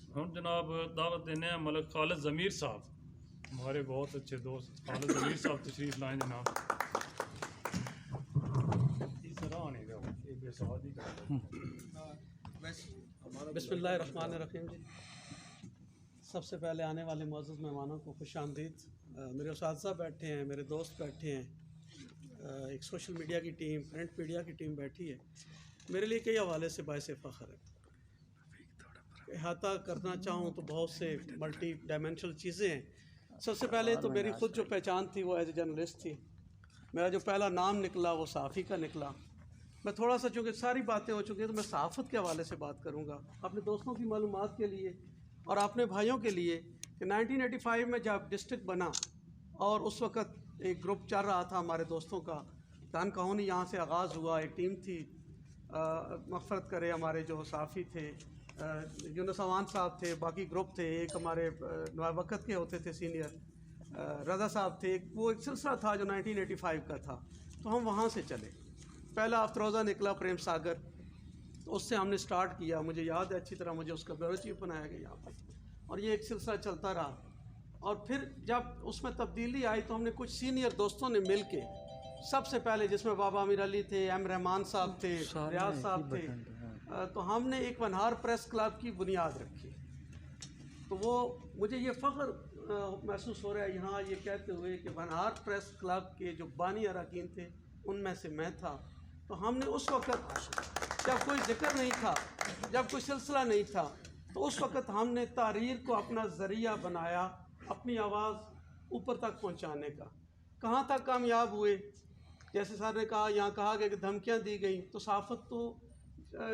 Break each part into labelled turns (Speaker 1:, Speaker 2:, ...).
Speaker 1: हम जनाब दावत देने हैं मलिक खालिद ज़मीर साहब, हमारे बहुत अच्छे दोस्त खालिद ज़मीर साहब तशरीफ़ लाएँ जनाब।
Speaker 2: बिस्मिल्लाहिर्रहमानिर्रहीम जी। सबसे पहले आने वाले मुअज़्ज़ज़ मेहमानों को खुशामदीद। मेरे उस्ताद बैठे हैं, मेरे दोस्त बैठे हैं, एक सोशल मीडिया की टीम, प्रिंट मीडिया की टीम बैठी है। मेरे लिए कई हवाले से बायसे फ़ख्र है। अहाता करना चाहूँ तो बहुत से मल्टी डायमेंशनल चीज़ें हैं। सबसे पहले तो मेरी ख़ुद जो पहचान थी वो एज ए जर्नलिस्ट थी। मेरा जो पहला नाम निकला वो सहाफ़ी का निकला। मैं थोड़ा सा, चूँकि सारी बातें हो चुकी हैं, तो मैं सहाफ़त के हवाले से बात करूँगा अपने दोस्तों की मालूमात के लिए और अपने भाइयों के लिए कि 1985 में जब डिस्ट्रिक्ट बना और उस वक़्त एक ग्रुप चल रहा था हमारे दोस्तों का, दान कहानी यहाँ से आगाज़ हुआ। एक टीम थी, मग़फ़रत करे हमारे जो सहाफ़ी थे, यूनुस अवान साहब थे, बाकी ग्रुप थे, एक हमारे नवाब वक़्त के होते थे सीनियर रज़ा साहब थे। वो एक सिलसिला था जो 1985 का था। तो हम वहाँ से चले। पहला अफ्तरोज़ा निकला प्रेम सागर, तो उससे हमने स्टार्ट किया। मुझे याद है अच्छी तरह, मुझे उसका ब्यूरो चीफ बनाया गया यहाँ पे, और ये एक सिलसिला चलता रहा। और फिर जब उसमें तब्दीली आई तो हमने कुछ सीनियर दोस्तों ने मिल के, सबसे पहले जिसमें बाबा अमीर अली थे, एम रहमान साहब थे, रियाज साहब थे, तो हमने एक वनहार प्रेस क्लब की बुनियाद रखी। तो वो मुझे ये फ़ख्र महसूस हो रहा है यहाँ ये कहते हुए कि वनहार प्रेस क्लब के जो बानी अरकान थे उनमें से मैं था। तो हमने उस वक़्त जब कोई ज़िक्र नहीं था, जब कोई सिलसिला नहीं था, तो उस वक़्त हमने तहरीर को अपना ज़रिया बनाया अपनी आवाज़ ऊपर तक पहुँचाने का। कहाँ तक कामयाब हुए? जैसे सर ने कहा, यहाँ कहा गया कि धमकियाँ दी गई। तो सहाफ़त तो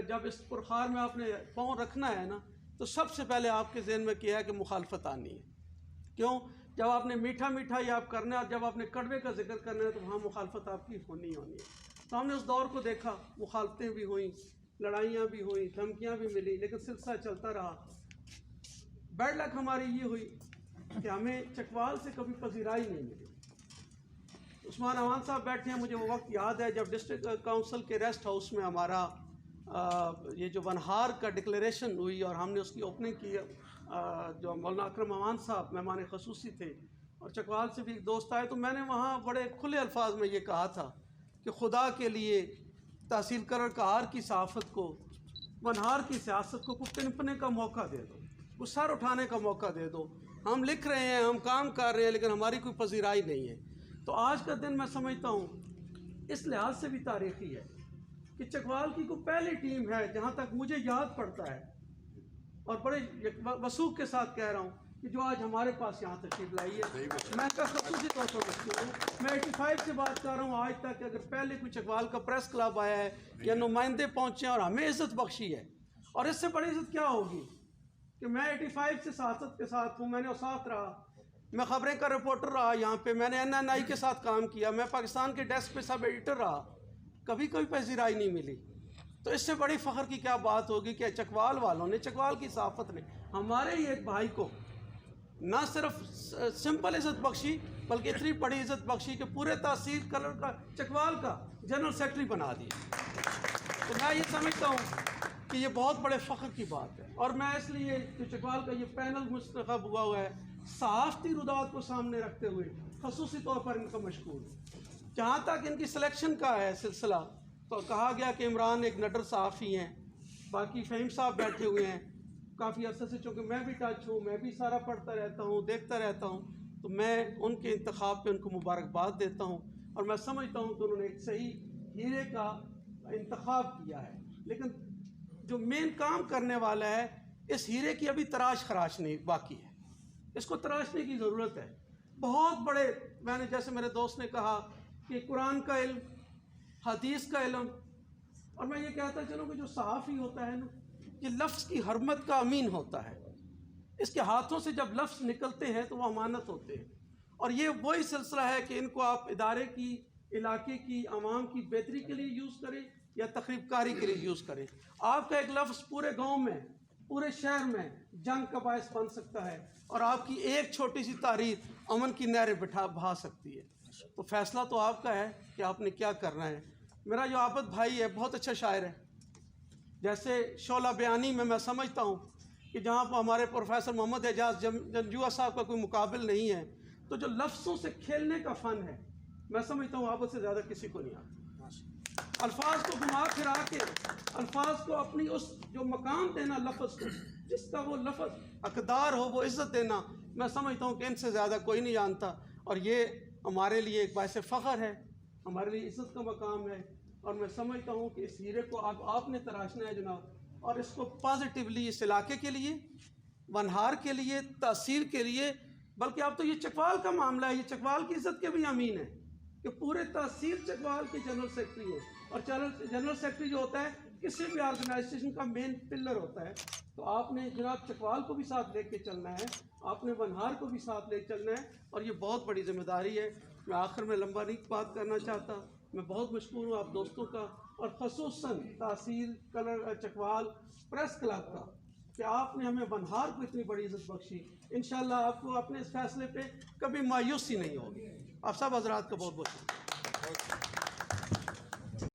Speaker 2: जब इस पुरखार में आपने पाँव रखना है ना, तो सबसे पहले आपके ज़हन में क्या है कि मुखालफत आनी है। क्यों? जब आपने मीठा मीठा ही आप करना है और जब आपने कड़वे का जिक्र करना है तो वहाँ मुखालफत आपकी होनी है। तो हमने उस दौर को देखा, मुखालफतें भी हुई, लड़ाइयाँ भी हुई, धमकियाँ भी मिली, लेकिन सिलसिला चलता रहा। बैड लक हमारी ये हुई कि हमें चकवाल से कभी पजीराई नहीं मिली। उस्मान अवान साहब बैठे हैं, मुझे वो वक्त याद है जब डिस्ट्रिक्ट काउंसिल के रेस्ट हाउस में हमारा ये जो वनहार का डिक्लेरेशन हुई और हमने उसकी ओपनिंग की। जो मौलाना अकरम अमान साहब मेहमान ख़ुसूसी थे और चकवाल से भी एक दोस्त आए, तो मैंने वहाँ बड़े खुले अल्फाज में ये कहा था कि खुदा के लिए तहसील करर कहार की सहाफ़त को, वनहार की सियासत को पिनपने का मौका दे दो, वो सर उठाने का मौका दे दो। हम लिख रहे हैं, हम काम कर रहे हैं, लेकिन हमारी कोई पजीराई नहीं है। तो आज का दिन मैं समझता हूँ इस लिहाज से भी तारीख़ी है कि चकवाल की कोई पहली टीम है, जहाँ तक मुझे याद पड़ता है, और बड़े वसूख के साथ कह रहा हूँ कि जो आज हमारे पास यहाँ तशरीफ लाई है। मैं इसका खसूसी तौर पर मशहूर हूँ। मैं 85 से बात कर रहा हूँ आज तक, अगर पहले कोई चकवाल का प्रेस क्लब आया है या नुमाइंदे पहुँचे और हमें इज़्ज़त बख्शी है, और इससे बड़ी इज़्ज़त क्या होगी कि मैं 85 से सियासत के साथ हूँ, मैंने साथ रहा, मैं ख़बरें का रिपोर्टर रहा यहाँ पे, मैंने NNI के साथ काम किया, मैं पाकिस्तान के डेस्क पे सब एडिटर रहा, कभी कोई पजीराई नहीं मिली। तो इससे बड़ी फ़ख्र की क्या बात होगी कि चकवाल वालों ने, चकवाल की सहाफ़त ने हमारे ही एक भाई को ना सिर्फ सिंपल इज़्ज़त बख्शी, बल्कि इतनी बड़ी इज़्ज़त बख्शी कि पूरे तहसील कलर का चकवाल का जनरल सेक्रेटरी बना दिया। तो मैं ये समझता हूँ कि ये बहुत बड़े फ़ख्र की बात है। और मैं इसलिए जो चकवाल का ये पैनल मुस्तखब हुआ है, सहाफ़ती रुदात को सामने रखते हुए ख़ुसूसी तौर पर इनका मशकूर हूँ। जहाँ तक इनकी सिलेक्शन का है सिलसिला, तो कहा गया कि इमरान एक नडर सहाफ़ी हैं, बाकी फ़हीम साहब बैठे हुए हैं काफ़ी अर्से से। चूँकि मैं भी टच हूँ, मैं भी सारा पढ़ता रहता हूँ, देखता रहता हूँ, तो मैं उनके इंतखाब पे उनको मुबारकबाद देता हूँ। और मैं समझता हूँ कि उन्होंने एक सही हीरे का इंतखाब किया है। लेकिन जो मेन काम करने वाला है, इस हीरे की अभी तराश खराश नहीं बाकी है, इसको तराशने की ज़रूरत है। बहुत बड़े, मैंने जैसे मेरे दोस्त ने कहा कि कुरान का इल्म, हदीस का इल्म, और मैं ये कहता चलूँ कि जो सहाफ़ी होता है ना, ये लफ्ज़ की हरमत का अमीन होता है। इसके हाथों से जब लफ्ज़ निकलते हैं तो वो अमानत होते हैं। और ये वही सिलसिला है कि इनको आप इदारे की, इलाके की, आवाम की बेहतरी के लिए यूज़ करें या तख़रीबकारी के लिए यूज़ करें। आपका एक लफ्ज़ पूरे गाँव में, पूरे शहर में जंग का बायस बन सकता है, और आपकी एक छोटी सी तारीर अमन की नहरें बहा सकती है। तो फ़ैसला तो आपका है कि आपने क्या करना है। मेरा जो आबद भाई है बहुत अच्छा शायर है। जैसे शोला बयानी में मैं समझता हूँ कि जहाँ पर हमारे प्रोफेसर मोहम्मद एजाज जंजुआ साहब का कोई मुकाबिल नहीं है, तो जो लफ्ज़ों से खेलने का फ़न है, मैं समझता हूँ आपस से ज़्यादा किसी को नहीं आता। अल्फाज को घुमा फिरा के, अल्फाज को अपनी उस जो मकाम देना लफ्ज़ को, जिसका वो लफ्ज़ हकदार हो, वो इज़्ज़त देना, मैं समझता हूँ कि इनसे ज़्यादा कोई नहीं जानता। और ये हमारे लिए एक बायस फ़ख्र है, हमारे लिए इज़्ज़त का मकाम है। और मैं समझता हूँ कि इस हीरे को आपने तराशना है जनाब, और इसको पॉजिटिवली इस इलाके के लिए, वनहार के लिए, तहसील के लिए, बल्कि अब तो ये चकवाल का मामला है, ये चकवाल की इज़्ज़त के भी अमीन है कि पूरे तहसील चकवाल के जनरल सेक्रेटरी है। और जनरल सेक्रेटरी जो होता है किसी भी ऑर्गेनाइजेशन का मेन पिलर होता है। तो आपने जनाब चकवाल को भी साथ लेके चलना है, आपने वनहार को भी साथ ले चलना है, और ये बहुत बड़ी जिम्मेदारी है। मैं आखिर में लंबा नहीं बात करना चाहता, मैं बहुत मशकूर हूँ आप दोस्तों का, और ख़ुसूसन तहसील चकवाल प्रेस क्लब का, कि आपने हमें वनहार को इतनी बड़ी इज़्ज़त बख्शी। इंशाअल्लाह आपको अपने इस फैसले पे कभी मायूसी नहीं होगी। आप सब हज़रात का बहुत बहुत शुक्रिया।